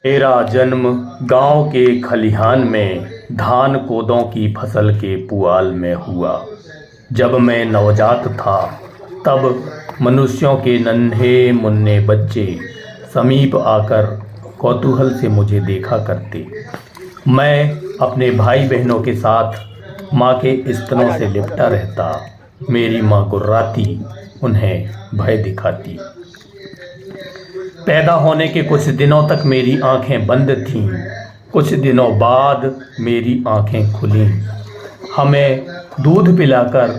मेरा जन्म गांव के खलिहान में धान कोदों की फसल के पुआल में हुआ। जब मैं नवजात था तब मनुष्यों के नन्हे मुन्ने बच्चे समीप आकर कौतूहल से मुझे देखा करते। मैं अपने भाई बहनों के साथ माँ के स्तनों से लिपटा रहता। मेरी माँ गुर्राती, उन्हें भय दिखाती। पैदा होने के कुछ दिनों तक मेरी आंखें बंद थीं। कुछ दिनों बाद मेरी आंखें खुलीं। हमें दूध पिलाकर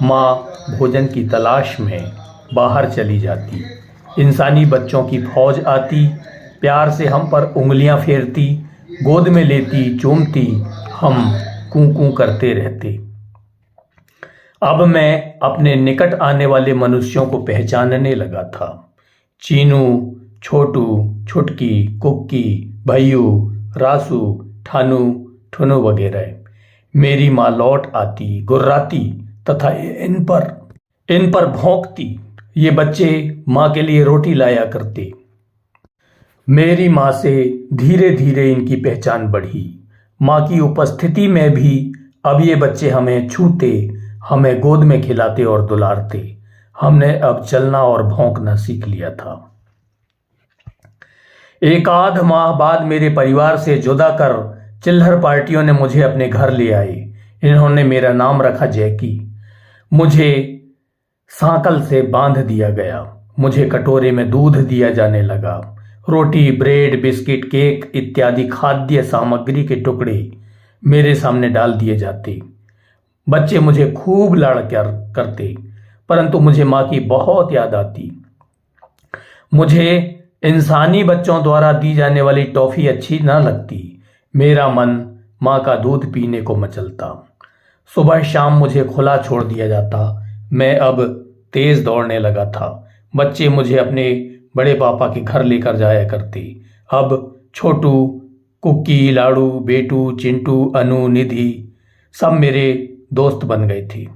माँ भोजन की तलाश में बाहर चली जाती। इंसानी बच्चों की फौज आती, प्यार से हम पर उंगलियां फेरती, गोद में लेती, चूमती। हम कूं कूं करते रहते। अब मैं अपने निकट आने वाले मनुष्यों को पहचानने लगा था। चीनू, छोटू, छुटकी, कुक्की, भैयू, रासू, ठानू, ठुनू वगैरह। मेरी माँ लौट आती, गुर्राती तथा इन पर भौंकती। ये बच्चे माँ के लिए रोटी लाया करते। मेरी माँ से धीरे धीरे इनकी पहचान बढ़ी। माँ की उपस्थिति में भी अब ये बच्चे हमें छूते, हमें गोद में खिलाते और दुलारते। हमने अब चलना और भौंकना सीख लिया था। एक आध माह बाद मेरे परिवार से जुदा कर चिल्हर पार्टियों ने मुझे अपने घर ले आए। इन्होंने मेरा नाम रखा जैकी। मुझे सांकल से बांध दिया गया। मुझे कटोरे में दूध दिया जाने लगा। रोटी, ब्रेड, बिस्किट, केक इत्यादि खाद्य सामग्री के टुकड़े मेरे सामने डाल दिए जाते। बच्चे मुझे खूब लाड़ करते, परंतु मुझे माँ की बहुत याद आती। मुझे इंसानी बच्चों द्वारा दी जाने वाली टॉफी अच्छी न लगती। मेरा मन माँ का दूध पीने को मचलता। सुबह शाम मुझे खुला छोड़ दिया जाता। मैं अब तेज दौड़ने लगा था। बच्चे मुझे अपने बड़े पापा के घर लेकर जाया करते। अब छोटू, कुक्की, लाड़ू, बेटू, चिंटू, अनु, निधि सब मेरे दोस्त बन गए थे।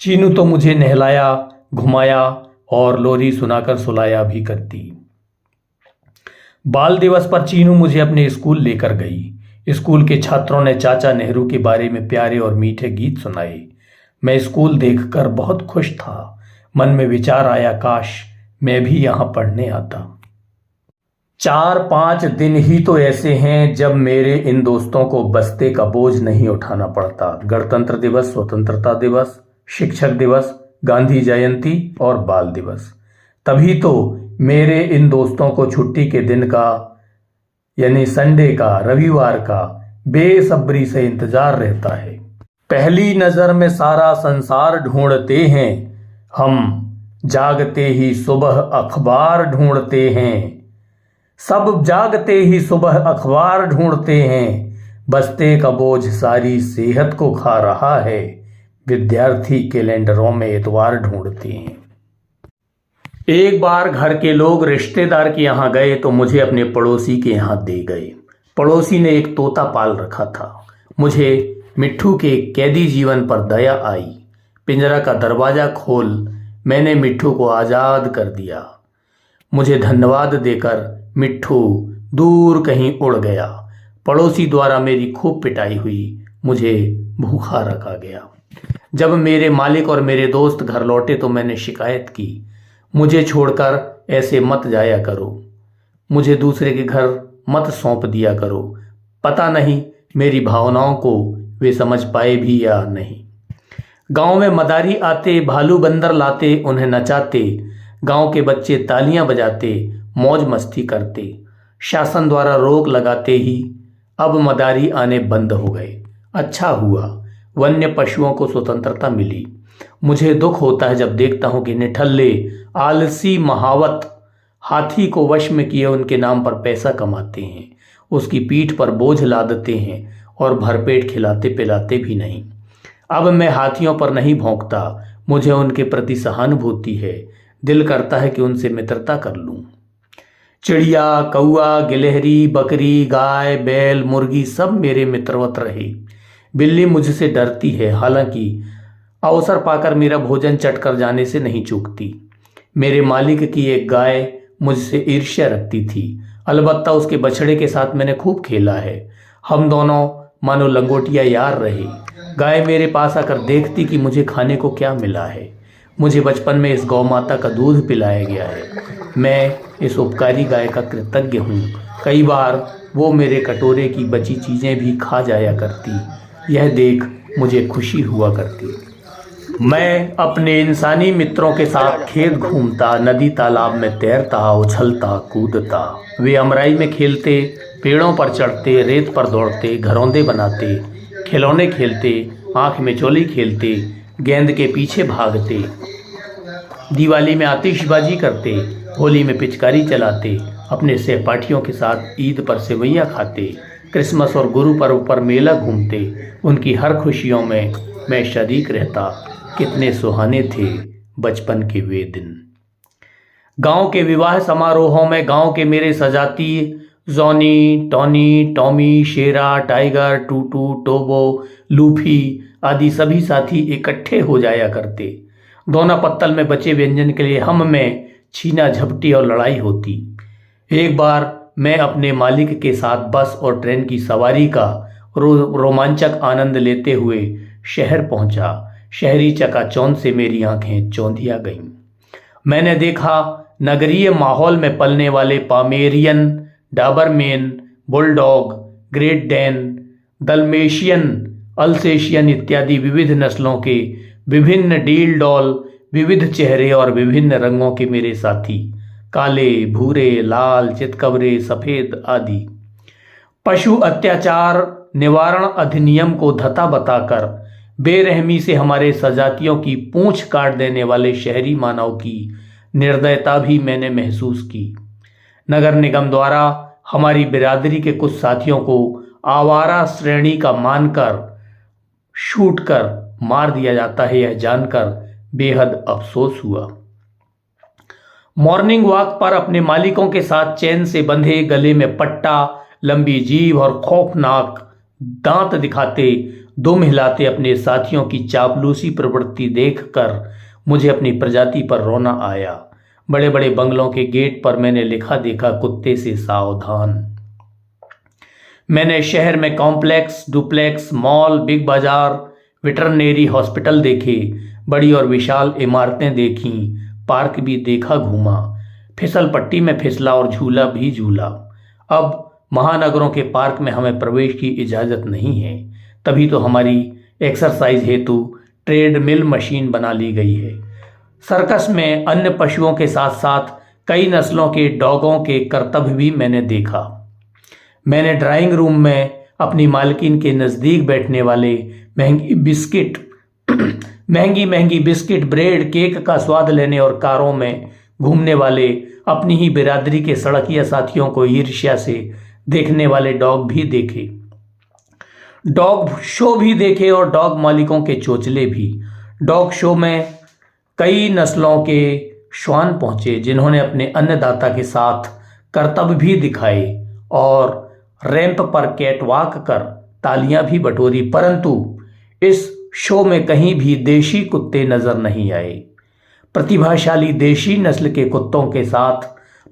चीनू तो मुझे नहलाया, घुमाया और लोरी सुनाकर सुलाया भी करती। बाल दिवस पर चीनू मुझे अपने स्कूल लेकर गई। स्कूल के छात्रों ने चाचा नेहरू के बारे में प्यारे और मीठे गीत सुनाए। मैं स्कूल देखकर बहुत खुश था। मन में विचार आया, काश मैं भी यहां पढ़ने आता। 4-5 दिन ही तो ऐसे हैं जब मेरे इन दोस्तों को बस्ते का बोझ नहीं उठाना पड़ता। गणतंत्र दिवस, स्वतंत्रता दिवस, शिक्षक दिवस, गांधी जयंती और बाल दिवस। तभी तो मेरे इन दोस्तों को छुट्टी के दिन का, यानी संडे का, रविवार का बेसब्री से इंतजार रहता है। पहली नजर में सारा संसार ढूंढते हैं हम, जागते ही सुबह अखबार ढूंढते हैं। सब जागते ही सुबह अखबार ढूंढते हैं। बस्ते का बोझ सारी सेहत को खा रहा है। विद्यार्थी कैलेंडरों में इतवार ढूंढते हैं। एक बार घर के लोग रिश्तेदार के यहाँ गए तो मुझे अपने पड़ोसी के यहाँ दे गए। पड़ोसी ने एक तोता पाल रखा था। मुझे मिट्ठू के कैदी जीवन पर दया आई। पिंजरा का दरवाजा खोल मैंने मिट्ठू को आज़ाद कर दिया। मुझे धन्यवाद देकर मिट्ठू दूर कहीं उड़ गया। पड़ोसी द्वारा मेरी खूब पिटाई हुई। मुझे भूखा रखा गया। जब मेरे मालिक और मेरे दोस्त घर लौटे तो मैंने शिकायत की, मुझे छोड़कर ऐसे मत जाया करो। मुझे दूसरे के घर मत सौंप दिया करो। पता नहीं मेरी भावनाओं को वे समझ पाए भी या नहीं। गांव में मदारी आते, भालू बंदर लाते, उन्हें नचाते। गांव के बच्चे तालियां बजाते, मौज मस्ती करते। शासन द्वारा रोक लगाते ही अब मदारी आने बंद हो गए। अच्छा हुआ, वन्य पशुओं को स्वतंत्रता मिली। मुझे दुख होता है जब देखता हूं कि निठल्ले, आलसी महावत हाथी को वश में किए उनके नाम पर पैसा कमाते हैं, उसकी पीठ पर बोझ लादते हैं और भरपेट खिलाते पिलाते भी नहीं। अब मैं हाथियों पर नहीं भौंकता। मुझे उनके प्रति सहानुभूति है। दिल करता है कि उनसे मित्रता कर लूं। चिड़िया, कौआ, गिलहरी, बकरी, गाय, बैल, मुर्गी सब मेरे मित्रवत रहे। बिल्ली मुझसे डरती है, हालांकि अवसर पाकर मेरा भोजन चटकर जाने से नहीं चूकती। मेरे मालिक की एक गाय मुझसे ईर्ष्या रखती थी। अलबत्ता उसके बछड़े के साथ मैंने खूब खेला है। हम दोनों मानो लंगोटिया यार रहे। गाय मेरे पास आकर देखती कि मुझे खाने को क्या मिला है। मुझे बचपन में इस गौ माता का दूध पिलाया गया है। मैं इस उपकारी गाय का कृतज्ञ हूँ। कई बार वो मेरे कटोरे की बची चीज़ें भी खा जाया करती। यह देख मुझे खुशी हुआ करती। मैं अपने इंसानी मित्रों के साथ खेत घूमता, नदी तालाब में तैरता, उछलता कूदता। वे अमराई में खेलते, पेड़ों पर चढ़ते, रेत पर दौड़ते, घरौंदे बनाते, खिलौने खेलते, आँख में चोली खेलते, गेंद के पीछे भागते, दिवाली में आतिशबाजी करते, होली में पिचकारी चलाते, अपने सहपाठियों के साथ ईद पर सेवैयाँ खाते, क्रिसमस और गुरु पर्व पर मेला घूमते। उनकी हर खुशियों में मैं शरीक रहता। कितने सुहाने थे बचपन के वे दिन। गांव के विवाह समारोहों में गांव के मेरे सजाती जॉनी, टॉनी, टॉमी, शेरा, टाइगर, टूटू, टोबो, लूफी आदि सभी साथी इकट्ठे हो जाया करते। दोना पत्तल में बचे व्यंजन के लिए हम में छीना झपटी और लड़ाई होती। एक बार मैं अपने मालिक के साथ बस और ट्रेन की सवारी का रोमांचक आनंद लेते हुए शहर पहुंचा। शहरी चकाचौंध से मेरी आंखें चौंधिया गईं। मैंने देखा नगरीय माहौल में पलने वाले पामेरियन, डाबरमेन, बुलडॉग, ग्रेट डैन, दल्मेशियन, अल्सेशियन इत्यादि विविध नस्लों के विभिन्न डील डॉल, विविध चेहरे और विभिन्न रंगों के मेरे साथी, काले, भूरे, लाल, चितकबरे, सफेद आदि। पशु अत्याचार निवारण अधिनियम को धता बताकर बेरहमी से हमारे सजातियों की पूंछ काट देने वाले शहरी मानव की निर्दयता भी मैंने महसूस की। नगर निगम द्वारा हमारी बिरादरी के कुछ साथियों को आवारा श्रेणी का मानकर शूट कर मार दिया जाता है, यह जानकर बेहद अफसोस हुआ। मॉर्निंग वॉक पर अपने मालिकों के साथ चैन से बंधे, गले में पट्टा, लंबी जीभ और खौफनाक दांत दिखाते, दुम हिलाते अपने साथियों की चापलूसी प्रवृत्ति देखकर मुझे अपनी प्रजाति पर रोना आया। बड़े बड़े बंगलों के गेट पर मैंने लिखा देखा, कुत्ते से सावधान। मैंने शहर में कॉम्प्लेक्स, डुप्लेक्स, मॉल, बिग बाजार, वेटरनरी हॉस्पिटल देखे, बड़ी और विशाल इमारतें देखी, पार्क भी देखा, घूमा, फिसल पट्टी में फिसला और झूला भी झूला। अब महानगरों के पार्क में हमें प्रवेश की इजाज़त नहीं है, तभी तो हमारी एक्सरसाइज हेतु ट्रेडमिल मशीन बना ली गई है। सर्कस में अन्य पशुओं के साथ साथ कई नस्लों के डॉगों के करतब भी मैंने देखा। मैंने ड्राइंग रूम में अपनी मालकिन के नज़दीक बैठने वाले महंगी महंगी बिस्किट, ब्रेड, केक का स्वाद लेने और कारों में घूमने वाले अपनी ही बिरादरी के सड़किया साथियों को ईर्ष्या से देखने वाले डॉग भी देखे। डॉग शो भी देखे और डॉग मालिकों के चोचले भी। डॉग शो में कई नस्लों के श्वान पहुंचे जिन्होंने अपने अन्नदाता के साथ करतब भी दिखाए और रैंप पर कैटवॉक कर तालियां भी बटोरी, परंतु इस शो में कहीं भी देशी कुत्ते नजर नहीं आए। प्रतिभाशाली देशी नस्ल के कुत्तों के साथ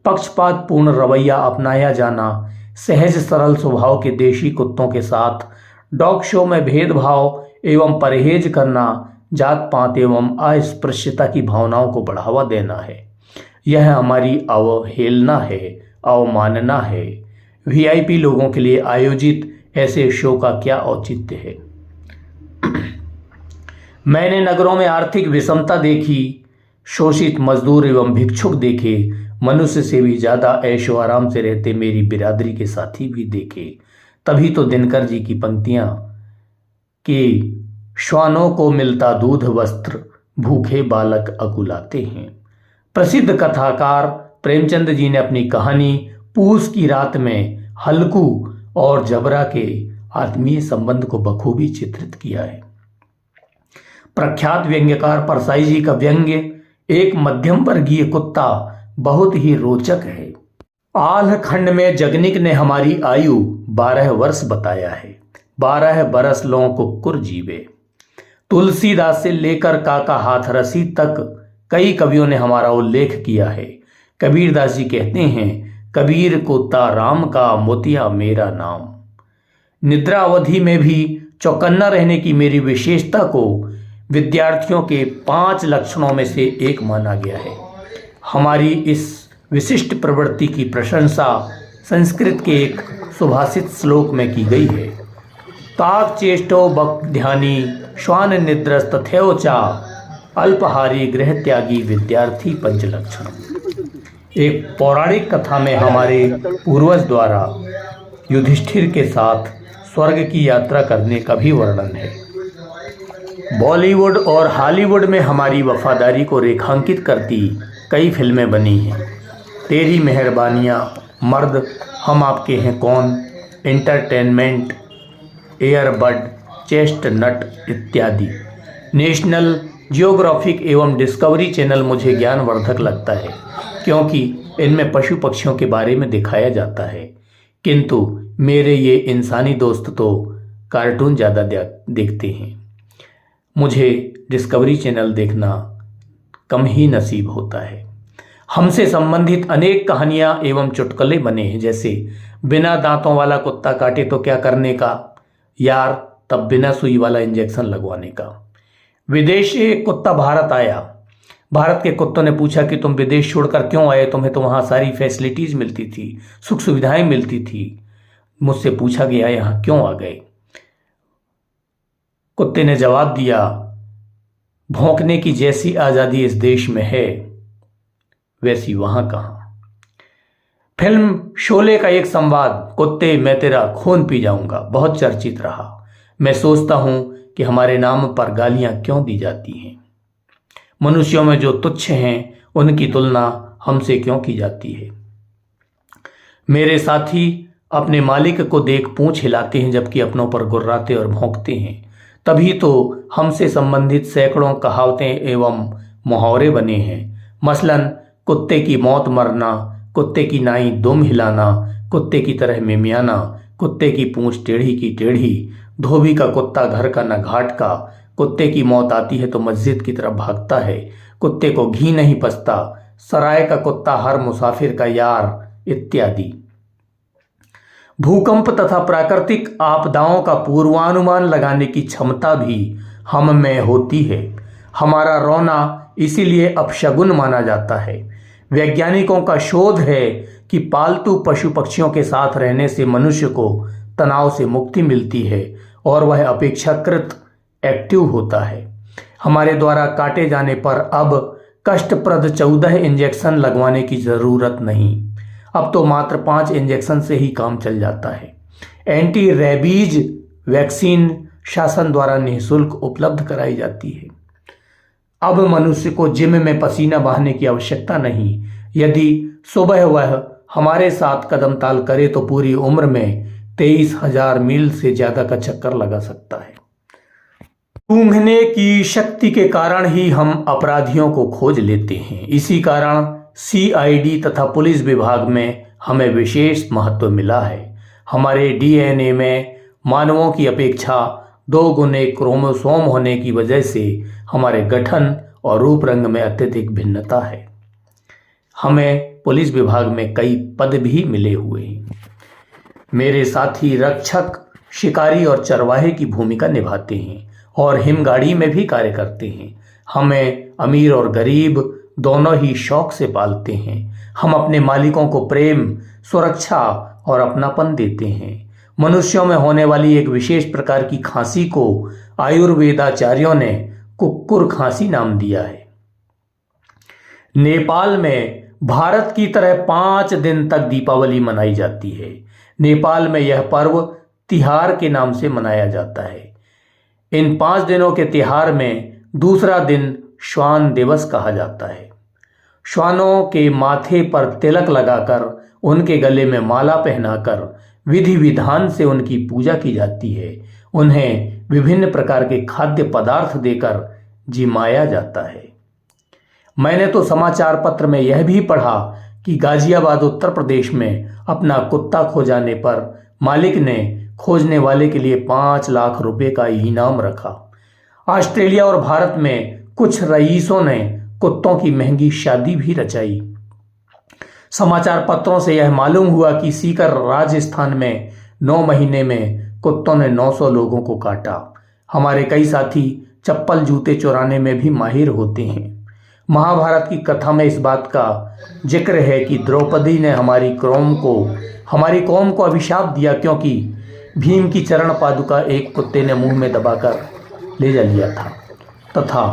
पक्षपातपूर्ण रवैया अपनाया जाना, सहज सरल स्वभाव के देशी कुत्तों के साथ डॉग शो में भेदभाव एवं परहेज करना, जात पात एवं अस्पृश्यता की भावनाओं को बढ़ावा देना है। यह हमारी अवहेलना है, अवमानना है। वीआईपी लोगों के लिए आयोजित ऐसे शो का क्या औचित्य है। मैंने नगरों में आर्थिक विषमता देखी, शोषित मजदूर एवं भिक्षुक देखे, मनुष्य से भी ज्यादा ऐशो आराम से रहते मेरी बिरादरी के साथी भी देखे। तभी तो दिनकर जी की पंक्तियां कि श्वानों को मिलता दूध वस्त्र, भूखे बालक अकुलाते हैं। प्रसिद्ध कथाकार प्रेमचंद जी ने अपनी कहानी पूस की रात में हल्कू और जबरा के आत्मीय संबंध को बखूबी चित्रित किया है। प्रख्यात व्यंग्यकार परसाई जी का व्यंग्य एक मध्यम वर्गीय कुत्ता बहुत ही रोचक है। आल्ह खंड में जगनिक ने हमारी आयु 12 वर्ष बताया है। 12 बरस लों कुक्कुर जीवे। तुलसीदास से लेकर काका हाथरसी तक कई कवियों ने हमारा उल्लेख किया है। कबीरदास जी कहते हैं, कबीर कुत्ता राम का मोतिया मेरा नाम। निद्रा अवधि में भी चौकन्ना रहने की मेरी विशेषता को विद्यार्थियों के 5 लक्षणों में से एक माना गया है। हमारी इस विशिष्ट प्रवृत्ति की प्रशंसा संस्कृत के एक सुभाषित श्लोक में की गई है। ताक चेष्टो बक ध्यानी श्वान निद्रस तथैव चा अल्पहारी गृह त्यागी विद्यार्थी पंचलक्षण। एक पौराणिक कथा में हमारे पूर्वज द्वारा युधिष्ठिर के साथ स्वर्ग की यात्रा करने का भी वर्णन है। बॉलीवुड और हॉलीवुड में हमारी वफादारी को रेखांकित करती कई फिल्में बनी हैं। तेरी मेहरबानियाँ, मर्द, हम आपके हैं कौन, एंटरटेनमेंट, एयरबड, चेस्टनट इत्यादि। नेशनल जियोग्राफिक एवं डिस्कवरी चैनल मुझे ज्ञानवर्धक लगता है क्योंकि इनमें पशु पक्षियों के बारे में दिखाया जाता है, किंतु मेरे ये इंसानी दोस्त तो कार्टून ज़्यादा देखते हैं। मुझे डिस्कवरी चैनल देखना कम ही नसीब होता है। हमसे संबंधित अनेक कहानियाँ एवं चुटकुले बने हैं, जैसे बिना दांतों वाला कुत्ता काटे तो क्या करने का, यार तब बिना सुई वाला इंजेक्शन लगवाने का। विदेश से एक कुत्ता भारत आया। भारत के कुत्तों ने पूछा कि तुम विदेश छोड़कर क्यों आए, तुम्हें तो वहाँ सारी फैसिलिटीज़ मिलती थी, सुख सुविधाएं मिलती थी। मुझसे पूछा गया यहाँ क्यों आ गए। कुत्ते ने जवाब दिया, भौंकने की जैसी आज़ादी इस देश में है वैसी वहाँ कहाँ। फिल्म शोले का एक संवाद, कुत्ते मैं तेरा खून पी जाऊंगा, बहुत चर्चित रहा। मैं सोचता हूँ कि हमारे नाम पर गालियाँ क्यों दी जाती हैं। मनुष्यों में जो तुच्छ हैं उनकी तुलना हमसे क्यों की जाती है। मेरे साथी अपने मालिक को देख पूंछ हिलाते हैं जबकि अपनों पर गुर्राते और भौंकते हैं। तभी तो हमसे संबंधित सैकड़ों कहावतें एवं मुहावरे बने हैं। मसलन कुत्ते की मौत मरना, कुत्ते की नाई दुम हिलाना, कुत्ते की तरह मिमियाना, कुत्ते की पूंछ टेढ़ी की टेढ़ी, धोबी का कुत्ता घर का न घाट का, कुत्ते की मौत आती है तो मस्जिद की तरफ भागता है, कुत्ते को घी नहीं पचता, सराय का कुत्ता हर मुसाफिर का यार इत्यादि। भूकंप तथा प्राकृतिक आपदाओं का पूर्वानुमान लगाने की क्षमता भी हम में होती है। हमारा रोना इसीलिए अपशगुन माना जाता है। वैज्ञानिकों का शोध है कि पालतू पशु पक्षियों के साथ रहने से मनुष्य को तनाव से मुक्ति मिलती है और वह अपेक्षाकृत एक्टिव होता है। हमारे द्वारा काटे जाने पर अब कष्टप्रद 14 इंजेक्शन लगवाने की ज़रूरत नहीं। अब तो मात्र 5 इंजेक्शन से ही काम चल जाता है। एंटी रेबीज वैक्सीन शासन द्वारा निःशुल्क उपलब्ध कराई जाती है। अब मनुष्य को जिम में पसीना बहाने की आवश्यकता नहीं। यदि सुबह वह हमारे साथ कदम ताल करे तो पूरी उम्र में 23,000 मील से ज्यादा का चक्कर लगा सकता है। सूंघने की शक्ति के कारण ही हम अपराधियों को खोज लेते हैं। इसी कारण CID तथा पुलिस विभाग में हमें विशेष महत्व मिला है। हमारे DNA में मानवों की अपेक्षा 2 गुने क्रोमोसोम होने की वजह से हमारे गठन और रूप रंग में अत्यधिक भिन्नता है। हमें पुलिस विभाग में कई पद भी मिले हुए हैं। मेरे साथी रक्षक, शिकारी और चरवाहे की भूमिका निभाते हैं और हिमगाड़ी में भी कार्य करते हैं। हमें अमीर और गरीब दोनों ही शौक से पालते हैं। हम अपने मालिकों को प्रेम, सुरक्षा और अपनापन देते हैं। मनुष्यों में होने वाली एक विशेष प्रकार की खांसी को आयुर्वेदाचार्यों ने कुक्कुर खांसी नाम दिया है। नेपाल में भारत की तरह 5 दिन तक दीपावली मनाई जाती है। नेपाल में यह पर्व तिहार के नाम से मनाया जाता है। इन 5 दिनों के तिहार में दूसरा दिन श्वान दिवस कहा जाता है। श्वानों के माथे पर तिलक लगाकर, उनके गले में माला पहनाकर विधि विधान से उनकी पूजा की जाती है। उन्हें विभिन्न प्रकार के खाद्य पदार्थ देकर जिमाया जाता है। मैंने तो समाचार पत्र में यह भी पढ़ा कि गाजियाबाद उत्तर प्रदेश में अपना कुत्ता खो जाने पर मालिक ने खोजने वाले के लिए 5 लाख रुपए का इनाम रखा। ऑस्ट्रेलिया और भारत में कुछ रईसों ने कुत्तों की महंगी शादी भी रचाई। समाचार पत्रों से यह मालूम हुआ कि सीकर राजस्थान में 9 महीने में कुत्तों ने 900 लोगों को काटा। हमारे कई साथी चप्पल जूते चुराने में भी माहिर होते हैं। महाभारत की कथा में इस बात का जिक्र है कि द्रौपदी ने हमारी कौम को अभिशाप दिया, क्योंकि भीम की चरण पादुका एक कुत्ते ने मुंह में दबाकर ले जा लिया था तथा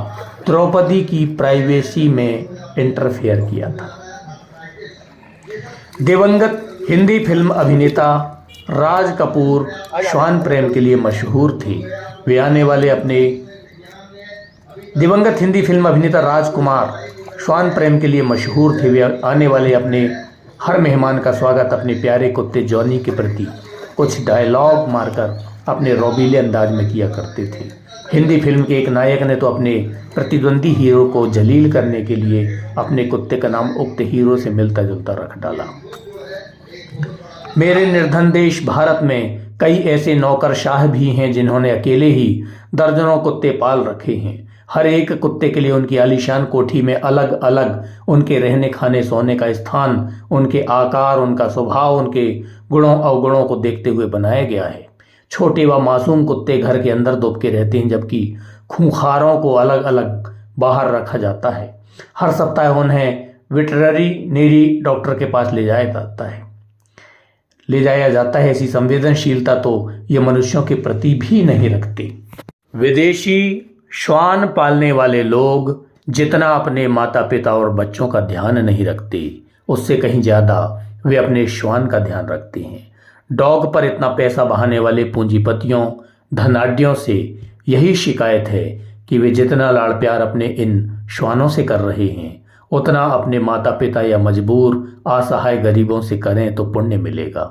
द्रौपदी की प्राइवेसी में इंटरफेयर किया था। दिवंगत हिंदी फिल्म अभिनेता राज कपूर श्वान प्रेम के लिए मशहूर थे। दिवंगत हिंदी फिल्म अभिनेता राजकुमार श्वान प्रेम के लिए मशहूर थे। वे आने वाले अपने हर मेहमान का स्वागत अपने प्यारे कुत्ते जॉनी के प्रति कुछ डायलॉग मारकर अपने रौबीले अंदाज में किया करते थे। हिंदी फिल्म के एक नायक ने तो अपने प्रतिद्वंदी हीरो को जलील करने के लिए अपने कुत्ते का नाम उक्त हीरो से मिलता जुलता रख डाला। मेरे निर्धन देश भारत में कई ऐसे नौकरशाह भी हैं जिन्होंने अकेले ही दर्जनों कुत्ते पाल रखे हैं। हर एक कुत्ते के लिए उनकी आलीशान कोठी में अलग अलग उनके रहने खाने सोने का स्थान, उनके आकार, उनका स्वभाव, उनके गुणों अवगुणों को देखते हुए बनाया गया है। छोटे व मासूम कुत्ते घर के अंदर दुबके रहते हैं, जबकि खूंखारों को अलग अलग बाहर रखा जाता है। हर सप्ताह उन्हें वेटरनरी डॉक्टर के पास ले जाया जाता है। ऐसी संवेदनशीलता तो ये मनुष्यों के प्रति भी नहीं रखते। विदेशी श्वान पालने वाले लोग जितना अपने माता पिता और बच्चों का ध्यान नहीं रखते, उससे कहीं ज़्यादा वे अपने श्वान का ध्यान रखते हैं। डॉग पर इतना पैसा बहाने वाले पूंजीपतियों धनाढ्यों से यही शिकायत है कि वे जितना लाड़ प्यार अपने इन श्वानों से कर रहे हैं, उतना अपने माता पिता या मजबूर असहाय गरीबों से करें तो पुण्य मिलेगा।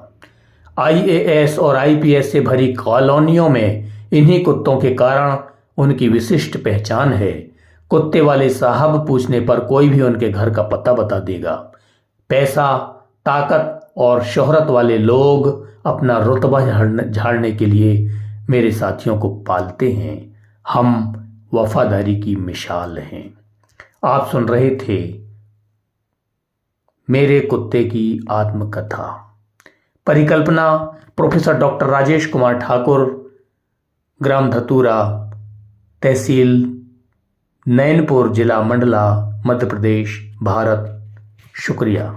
IAS और IPS से भरी कॉलोनियों में इन्हीं कुत्तों के कारण उनकी विशिष्ट पहचान है। कुत्ते वाले साहब पूछने पर कोई भी उनके घर का पता बता देगा। पैसा, ताकत और शोहरत वाले लोग अपना रुतबा झाड़ने के लिए मेरे साथियों को पालते हैं। हम वफादारी की मिसाल हैं। आप सुन रहे थे मेरे कुत्ते की आत्मकथा। परिकल्पना प्रोफेसर डॉक्टर राजेश कुमार ठाकुर, ग्राम धतूरा, तहसील नैनपुर, जिला मंडला, मध्य प्रदेश, भारत। शुक्रिया।